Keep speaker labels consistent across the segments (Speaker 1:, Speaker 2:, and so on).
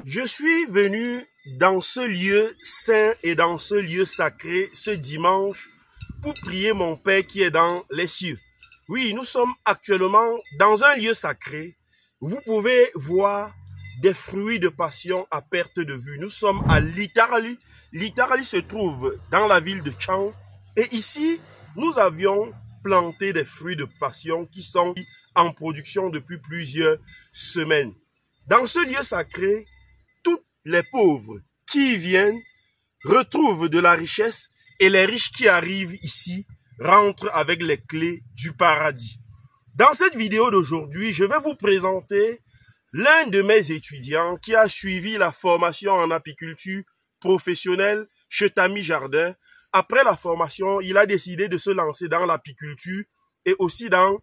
Speaker 1: Je suis venu dans ce lieu saint et dans ce lieu sacré ce dimanche pour prier mon Père qui est dans les cieux. Oui, nous sommes actuellement dans un lieu sacré. Vous pouvez voir des fruits de passion à perte de vue. Nous sommes à Litarali. Litarali se trouve dans la ville de Chang. Et ici, nous avions planté des fruits de passion qui sont en production depuis plusieurs semaines. Dans ce lieu sacré, tous les pauvres qui y viennent retrouvent de la richesse et les riches qui arrivent ici rentrent avec les clés du paradis. Dans cette vidéo d'aujourd'hui, je vais vous présenter l'un de mes étudiants qui a suivi la formation en apiculture professionnelle chez Tami Jardin. Après la formation, il a décidé de se lancer dans l'apiculture et aussi dans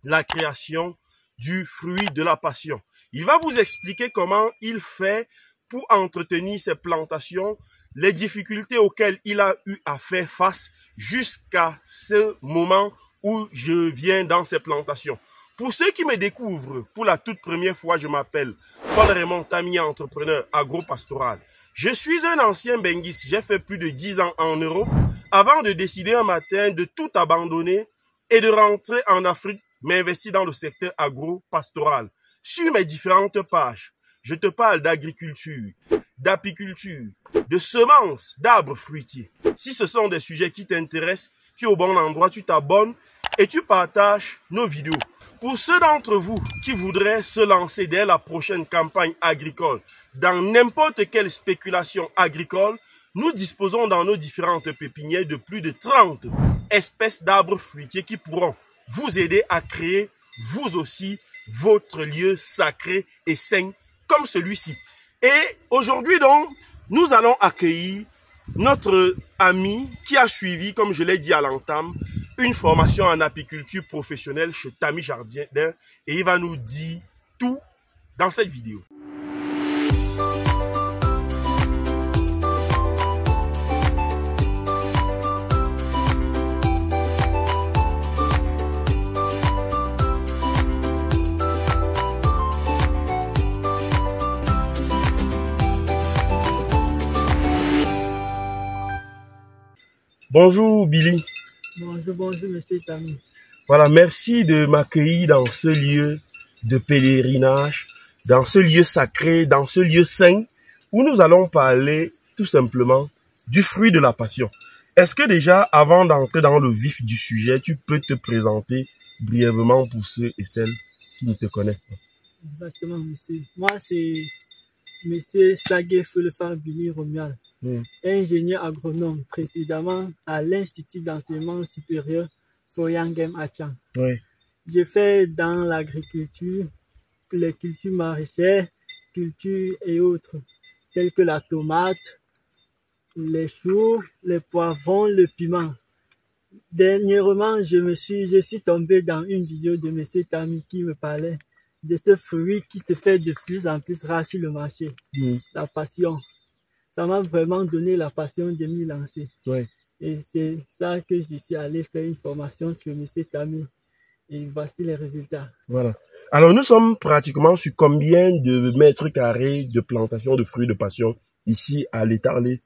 Speaker 1: la création du fruit de la passion. Il va vous expliquer comment il fait pour entretenir ses plantations, les difficultés auxquelles il a eu à faire face jusqu'à ce moment où je viens dans ces plantations. Pour ceux qui me découvrent pour la toute première fois, je m'appelle Paul Raymond Tami, entrepreneur agro-pastoral. Je suis un ancien benguiste, j'ai fait plus de 10 ans en Europe avant de décider un matin de tout abandonner et de rentrer en Afrique, m'investir dans le secteur agro-pastoral. Sur mes différentes pages, je te parle d'agriculture, d'apiculture, de semences, d'arbres fruitiers. Si ce sont des sujets qui t'intéressent, tu es au bon endroit, tu t'abonnes et tu partages nos vidéos. Pour ceux d'entre vous qui voudraient se lancer dès la prochaine campagne agricole dans n'importe quelle spéculation agricole, nous disposons dans nos différentes pépinières de plus de 30 espèces d'arbres fruitiers qui pourront vous aider à créer, vous aussi, votre lieu sacré et saint comme celui-ci. Et aujourd'hui donc, nous allons accueillir notre ami qui a suivi, comme je l'ai dit à l'entame, une formation en apiculture professionnelle chez Tami Jardin et il va nous dire tout dans cette vidéo. Bonjour Billy.
Speaker 2: Bonjour monsieur Tami.
Speaker 1: Voilà, merci de m'accueillir dans ce lieu de pèlerinage, dans ce lieu sacré, dans ce lieu saint, où nous allons parler tout simplement du fruit de la passion. Est-ce que déjà, avant d'entrer dans le vif du sujet, tu peux te présenter brièvement pour ceux et celles qui ne te connaissent pas?
Speaker 2: Exactement monsieur. Moi c'est monsieur Sagué Fulfar Billy Romual. Ingénieur agronome précédemment à l'Institut d'enseignement supérieur Foyangem à Chang.
Speaker 1: Oui.
Speaker 2: Je fais dans l'agriculture, les cultures maraîchères, cultures et autres, telles que la tomate, les choux, les poivrons, le piment. Dernièrement, je suis tombé dans une vidéo de M. Tami qui me parlait de ce fruit qui se fait de plus en plus rare sur le marché, la passion. Ça m'a vraiment donné la passion de m'y lancer.
Speaker 1: Ouais.
Speaker 2: Et c'est ça que je suis allé faire une formation sur M. Tami. Et voici les résultats.
Speaker 1: Voilà. Alors, nous sommes pratiquement sur combien de mètres carrés de plantation de fruits de passion ici à l'Étarlé?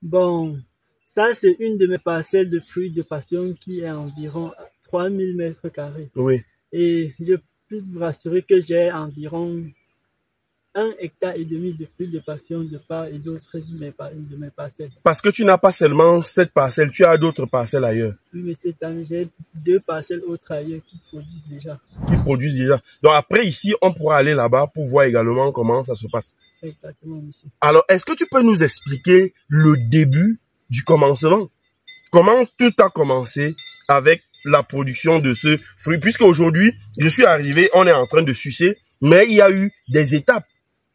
Speaker 2: Bon, ça c'est une de mes parcelles de fruits de passion qui est environ 3000 mètres carrés.
Speaker 1: Oui.
Speaker 2: Et je peux vous rassurer que j'ai environ 1,5 hectare de fruits de passion de part et d'autre de mes parcelles.
Speaker 1: Parce que tu n'as pas seulement cette parcelle, tu as d'autres parcelles ailleurs.
Speaker 2: Oui, monsieur Tami, j'ai 2 parcelles autres ailleurs qui produisent déjà.
Speaker 1: Qui produisent déjà. Donc après, ici, on pourra aller là-bas pour voir également comment ça se passe.
Speaker 2: Exactement, monsieur.
Speaker 1: Alors, est-ce que tu peux nous expliquer le début du commencement? Comment tout a commencé avec la production de ce fruit? Puisque aujourd'hui, je suis arrivé, on est en train de sucer, mais il y a eu des étapes.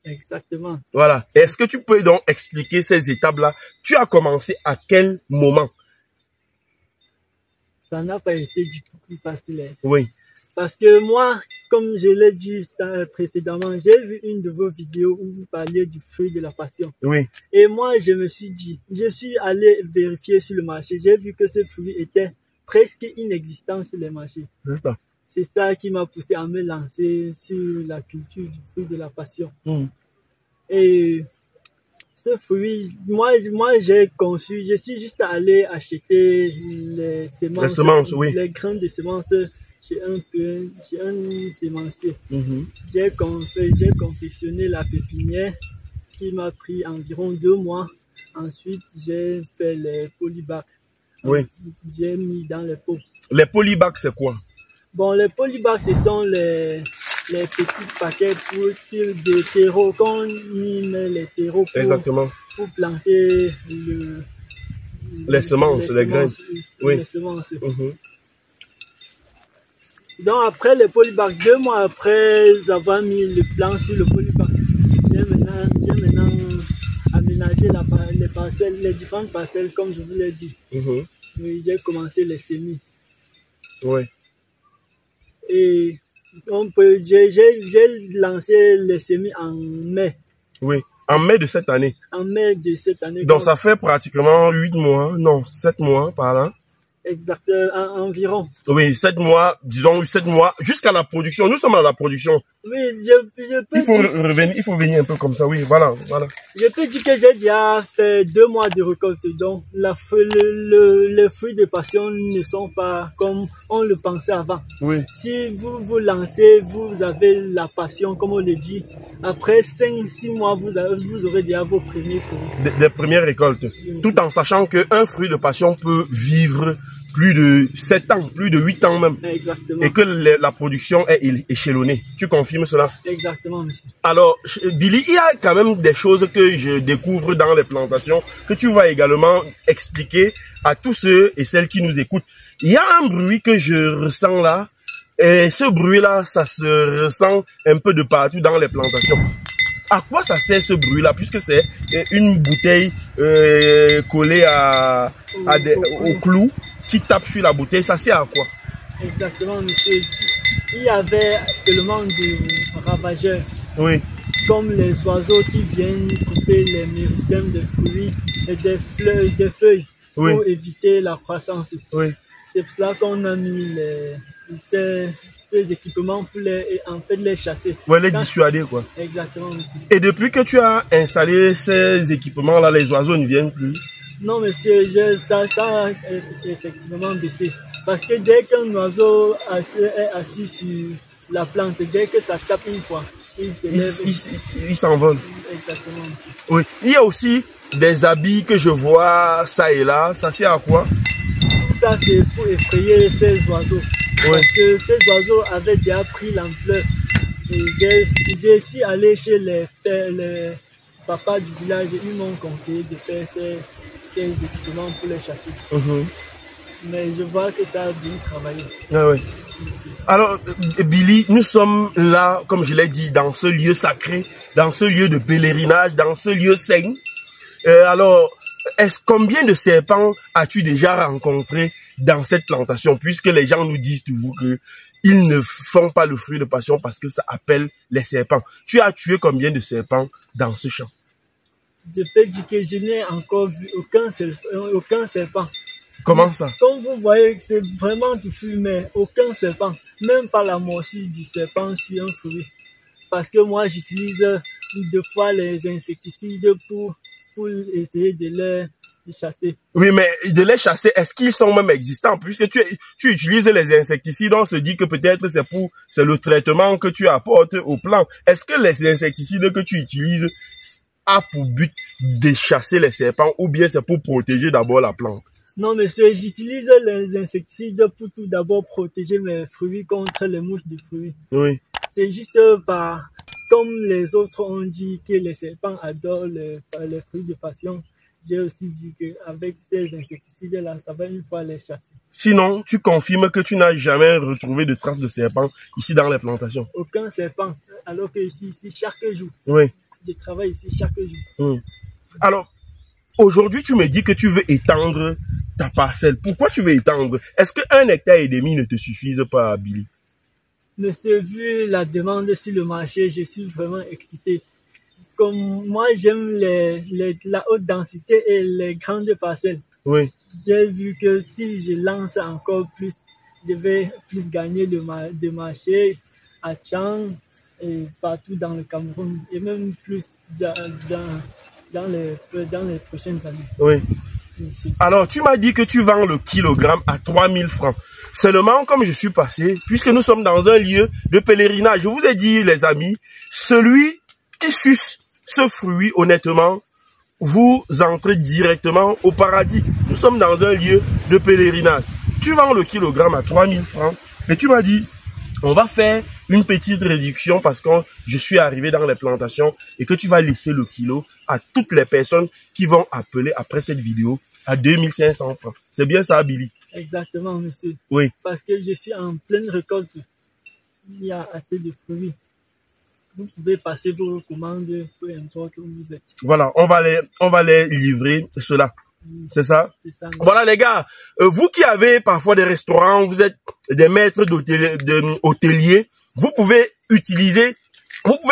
Speaker 2: Exactement.
Speaker 1: Voilà. Est-ce que tu peux donc expliquer ces étapes-là? Tu as commencé à quel moment?
Speaker 2: Ça n'a pas été du tout plus facile.
Speaker 1: Oui.
Speaker 2: Parce que moi, comme je l'ai dit précédemment, j'ai vu une de vos vidéos où vous parliez du fruit de la passion.
Speaker 1: Oui.
Speaker 2: Et moi, je me suis dit, je suis allé vérifier sur le marché. J'ai vu que ce fruit était presque inexistant sur les marchés. C'est ça qui m'a poussé à me lancer sur la culture du fruit de la passion. Et ce fruit, moi j'ai conçu, je suis juste allé acheter les semences,
Speaker 1: oui.
Speaker 2: les grains de semences chez un semencier. J'ai confectionné la pépinière qui m'a pris environ 2 mois. Ensuite, j'ai fait les polybacs.
Speaker 1: Oui.
Speaker 2: J'ai mis dans les pots.
Speaker 1: Les polybacs, c'est quoi?
Speaker 2: Bon, les polybacs, ce sont les petits paquets de terreau, quand on met les terreaux pour planter
Speaker 1: les semences, les graines. Oui.
Speaker 2: Les semences. Donc après les polybacs, 2 mois après avoir mis le plan sur le polybac, j'ai maintenant aménagé les parcelles, les différentes parcelles comme je vous l'ai dit. Oui, j'ai commencé les semis.
Speaker 1: Oui.
Speaker 2: Et j'ai lancé les semis en mai.
Speaker 1: Oui, en mai de cette année.
Speaker 2: En mai de cette année.
Speaker 1: Donc ça fait pratiquement 8 mois, non, 7 mois par là.
Speaker 2: Exactement, environ.
Speaker 1: Oui, 7 mois, disons 7 mois, jusqu'à la production. Nous sommes à la production.
Speaker 2: Oui, je peux
Speaker 1: il faut venir un peu comme ça, oui, voilà.
Speaker 2: Je peux dire que j'ai déjà fait 2 mois de récolte, donc les fruits de passion ne sont pas comme on le pensait avant.
Speaker 1: Oui.
Speaker 2: Si vous lancez, vous avez la passion, comme on le dit, après 5-6 mois, vous aurez déjà vos premiers fruits.
Speaker 1: Des premières récoltes, tout en sachant qu'un fruit de passion peut vivre plus de 7 ans, plus de 8 ans même.
Speaker 2: Exactement.
Speaker 1: Et que la production est échelonnée. Tu confirmes cela?
Speaker 2: Exactement, monsieur.
Speaker 1: Alors, Billy, il y a quand même des choses que je découvre dans les plantations que tu vas également expliquer à tous ceux et celles qui nous écoutent. Il y a un bruit que je ressens là, et ce bruit-là, ça se ressent un peu de partout dans les plantations. À quoi ça sert ce bruit-là, puisque c'est une bouteille collée au clou qui tape sur la bouteille, ça sert à quoi?
Speaker 2: Exactement, monsieur. Il y avait tellement de ravageurs.
Speaker 1: Oui.
Speaker 2: Comme les oiseaux qui viennent couper les méristèmes des fruits et des feuilles
Speaker 1: oui.
Speaker 2: pour éviter la croissance.
Speaker 1: Oui.
Speaker 2: C'est pour cela qu'on a mis ces équipements pour les chasser.
Speaker 1: Ouais, les dissuader, quoi.
Speaker 2: Exactement, monsieur.
Speaker 1: Et depuis que tu as installé ces équipements-là, les oiseaux ne viennent plus?
Speaker 2: Non, monsieur, ça a effectivement baissé. Parce que dès qu'un oiseau est assis sur la plante, dès que ça tape une fois,
Speaker 1: il s'envole.
Speaker 2: Exactement, monsieur.
Speaker 1: Oui. Il y a aussi des habits que je vois ça et là. Ça sert à quoi?
Speaker 2: Ça, c'est pour effrayer ces oiseaux.
Speaker 1: Oui.
Speaker 2: Parce que ces oiseaux avaient déjà pris l'ampleur. J'ai suis allé chez les papas du village et ils m'ont conseillé de faire ces équipements pour les chasser. Mais je vois que ça a bien travaillé.
Speaker 1: Ah ouais. Alors, Billy, nous sommes là, comme je l'ai dit, dans ce lieu sacré, dans ce lieu de pèlerinage, dans ce lieu saint. Alors, combien de serpents as-tu déjà rencontré dans cette plantation, puisque les gens nous disent toujours que ils ne font pas le fruit de passion parce que ça appelle les serpents. Tu as tué combien de serpents dans ce champ?
Speaker 2: Je peux dire que je n'ai encore vu aucun serpent.
Speaker 1: Comment ça?
Speaker 2: Comme vous voyez, c'est vraiment tout fumé, mais aucun serpent, même pas la morsure du serpent sur un fruit. Parce que moi, j'utilise 2 fois les insecticides pour essayer de les chasser.
Speaker 1: Oui, mais de les chasser, est-ce qu'ils sont même existants? Puisque tu utilises les insecticides, on se dit que peut-être c'est le traitement que tu apportes au plant. Est-ce que les insecticides que tu utilises a pour but de chasser les serpents ou bien c'est pour protéger d'abord la plante?
Speaker 2: Non, monsieur, j'utilise les insecticides pour tout d'abord protéger mes fruits contre les mouches de fruits.
Speaker 1: Oui.
Speaker 2: C'est juste comme les autres ont dit que les serpents adorent les fruits de passion. J'ai aussi dit qu'avec ces insecticides-là, ça va une fois les chasser.
Speaker 1: Sinon, tu confirmes que tu n'as jamais retrouvé de traces de serpents ici dans les plantations?
Speaker 2: Aucun serpent, alors que je suis ici chaque jour.
Speaker 1: Oui.
Speaker 2: Je travaille ici chaque jour.
Speaker 1: Oui. Alors, aujourd'hui, tu me dis que tu veux étendre ta parcelle. Pourquoi tu veux étendre? Est-ce que 1,5 hectare ne te suffise pas, Billy?
Speaker 2: Monsieur, vu la demande sur le marché, je suis vraiment excité. Comme moi, j'aime la haute densité et les grandes parcelles.
Speaker 1: Oui.
Speaker 2: J'ai vu que si je lance encore plus, je vais plus gagner de marché à Tchang, et partout dans le Cameroun et même plus dans les prochaines années.
Speaker 1: Oui.
Speaker 2: Ici.
Speaker 1: Alors, tu m'as dit que tu vends le kilogramme à 3000 francs. Seulement, comme je suis passé, puisque nous sommes dans un lieu de pèlerinage, je vous ai dit, les amis, celui qui suce ce fruit, honnêtement, vous entrez directement au paradis. Nous sommes dans un lieu de pèlerinage. Tu vends le kilogramme à 3000 francs et tu m'as dit, on va faire une petite réduction parce que je suis arrivé dans les plantations et que tu vas laisser le kilo à toutes les personnes qui vont appeler après cette vidéo à 2500 francs. C'est bien ça, Billy?
Speaker 2: Exactement, monsieur.
Speaker 1: Oui.
Speaker 2: Parce que je suis en pleine récolte. Il y a assez de fruits. Vous pouvez passer vos commandes, peu importe où vous êtes.
Speaker 1: Voilà, on va les livrer cela. C'est ça?
Speaker 2: C'est ça.
Speaker 1: Voilà les gars, vous qui avez parfois des restaurants, vous êtes des maîtres d'hôteliers, vous pouvez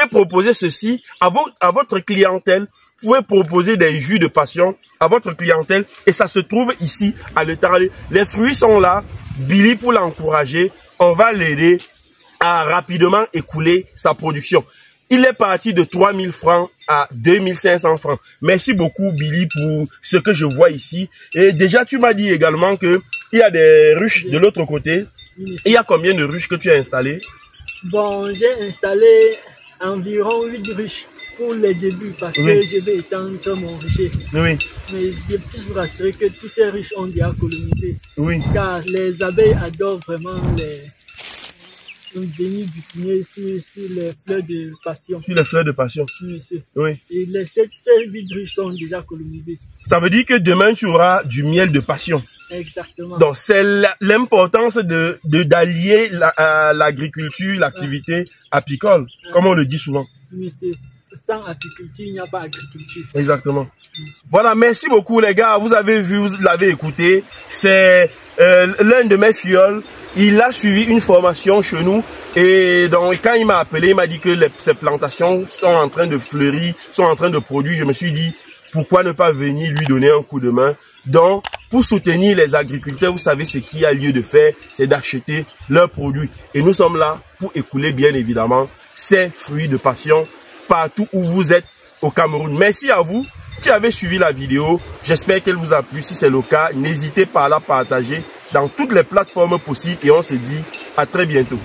Speaker 1: proposer ceci à votre clientèle. Vous pouvez proposer des jus de passion à votre clientèle et ça se trouve ici à l'étal. Les fruits sont là, Billy pour l'encourager, on va l'aider à rapidement écouler sa production. Il est parti de 3000 francs à 2500 francs. Merci beaucoup, Billy, pour ce que je vois ici. Et déjà, tu m'as dit également que il y a des ruches de l'autre côté. Il y a combien de ruches que tu as installées?
Speaker 2: Bon, j'ai installé environ 8 ruches pour les débuts parce que je vais étendre sur mon rucher.
Speaker 1: Oui.
Speaker 2: Mais je peux vous rassurer que toutes ces ruches ont déjà colonisé.
Speaker 1: Oui.
Speaker 2: Car les abeilles adorent vraiment les venir butiner sur les fleurs de passion.
Speaker 1: Sur les fleurs de passion.
Speaker 2: Monsieur.
Speaker 1: Oui.
Speaker 2: Et ces 8 ruches sont déjà colonisées.
Speaker 1: Ça veut dire que demain, tu auras du miel de passion.
Speaker 2: Exactement.
Speaker 1: Donc, c'est l'importance d'allier l'agriculture, l'activité apicole, comme on le dit souvent.
Speaker 2: Monsieur, sans apiculture, il n'y a pas agriculture.
Speaker 1: Exactement. Voilà, merci beaucoup les gars. Vous avez vu, vous l'avez écouté. C'est l'un de mes fioles. Il a suivi une formation chez nous et donc quand il m'a appelé, il m'a dit que ces plantations sont en train de fleurir, sont en train de produire. Je me suis dit, pourquoi ne pas venir lui donner un coup de main? Donc, pour soutenir les agriculteurs, vous savez ce qu'il y a lieu de faire, c'est d'acheter leurs produits. Et nous sommes là pour écouler bien évidemment ces fruits de passion partout où vous êtes au Cameroun. Merci à vous qui avez suivi la vidéo. J'espère qu'elle vous a plu. Si c'est le cas, n'hésitez pas à la partager dans toutes les plateformes possibles et on se dit à très bientôt.